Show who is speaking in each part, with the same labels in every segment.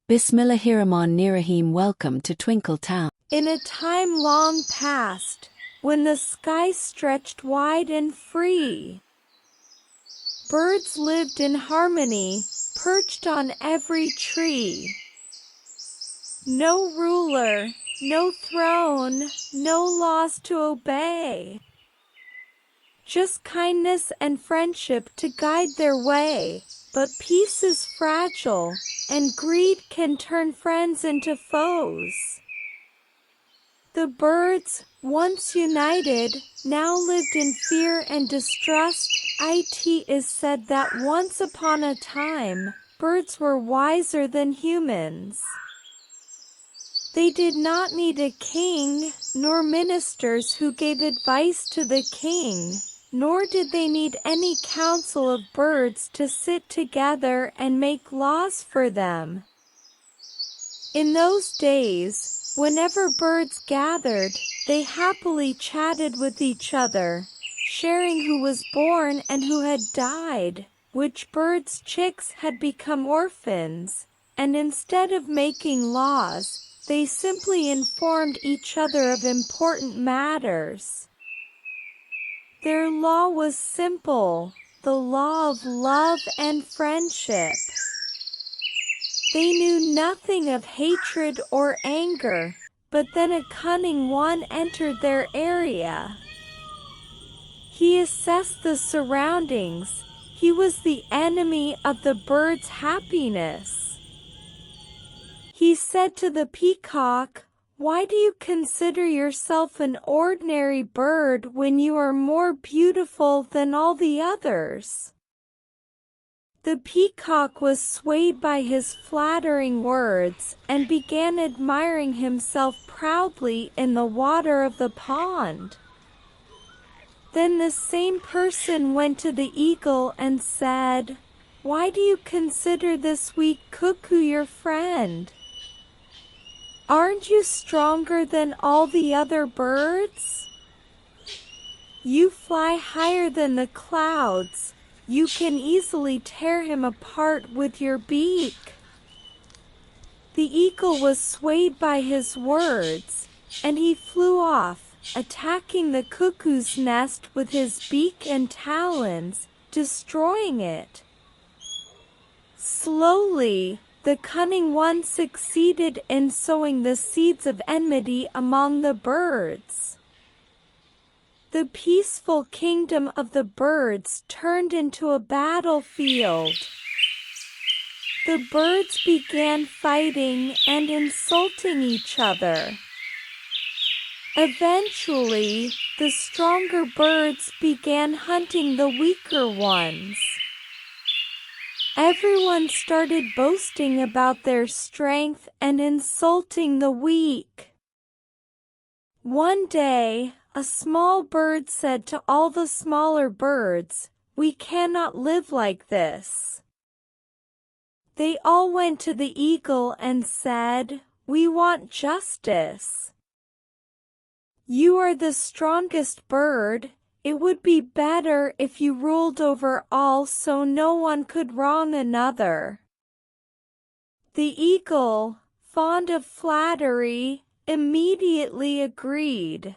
Speaker 1: Bismillahirrahmanirrahim. Welcome to Twinkle Town.
Speaker 2: In a time long past, when the sky stretched wide and free, birds lived in harmony, perched on every tree. No ruler, no throne, no laws to obey. Just kindness and friendship to guide their way. But peace is fragile, and greed can turn friends into foes. The birds, once united, now lived in fear and distrust. It is said that once upon a time, birds were wiser than humans. They did not need a king, nor ministers who gave advice to the king, nor did they need any council of birds to sit together and make laws for them. In those days, whenever birds gathered, they happily chatted with each other, sharing who was born and who had died, which birds' chicks had become orphans, and instead of making laws, they simply informed each other of important matters. Their law was simple, the law of love and friendship. They knew nothing of hatred or anger, but then a cunning one entered their area. He assessed the surroundings. He was the enemy of the birds' happiness. He said to the peacock, "Why do you consider yourself an ordinary bird when you are more beautiful than all the others?" The peacock was swayed by his flattering words and began admiring himself proudly in the water of the pond. Then the same person went to the eagle and said, "Why do you consider this weak cuckoo your friend? Aren't you stronger than all the other birds? You fly higher than the clouds. You can easily tear him apart with your beak." The eagle was swayed by his words, and he flew off, attacking the cuckoo's nest with his beak and talons, destroying it. Slowly, the cunning one succeeded in sowing the seeds of enmity among the birds. The peaceful kingdom of the birds turned into a battlefield. The birds began fighting and insulting each other. Eventually, the stronger birds began hunting the weaker ones. Everyone started boasting about their strength and insulting the weak. One day, a small bird said to all the smaller birds, "We cannot live like this." They all went to the eagle and said, "We want justice. You are the strongest bird. It would be better if you ruled over all so no one could wrong another." The eagle, fond of flattery, immediately agreed.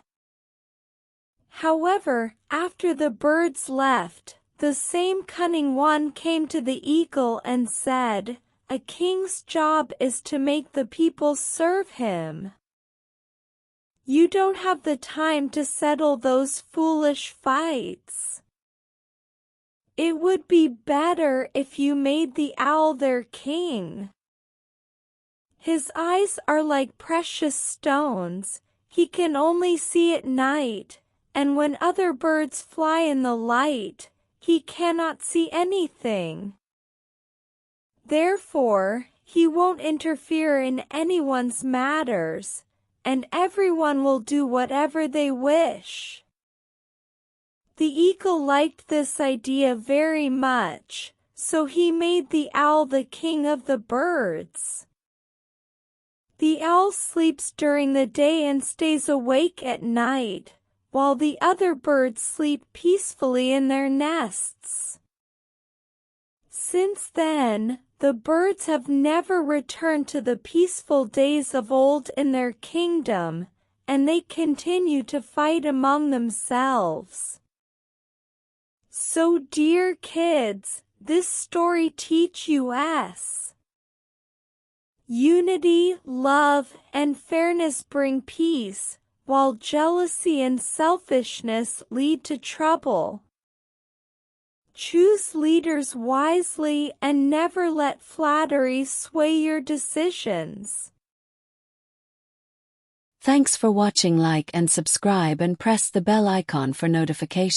Speaker 2: However, after the birds left, the same cunning one came to the eagle and said, "A king's job is to make the people serve him. You don't have the time to settle those foolish fights. It would be better if you made the owl their king. His eyes are like precious stones. He can only see at night, and when other birds fly in the light, he cannot see anything. Therefore, he won't interfere in anyone's matters, and everyone will do whatever they wish." The eagle liked this idea very much, so he made the owl the king of the birds. The owl sleeps during the day and stays awake at night, while the other birds sleep peacefully in their nests. Since then, the birds have never returned to the peaceful days of old in their kingdom, and they continue to fight among themselves. So dear kids, this story teaches us unity, love, and fairness bring peace, while jealousy and selfishness lead to trouble. Choose leaders wisely and never let flattery sway your decisions.
Speaker 1: Thanks for watching. Like and subscribe and press the bell icon for notifications.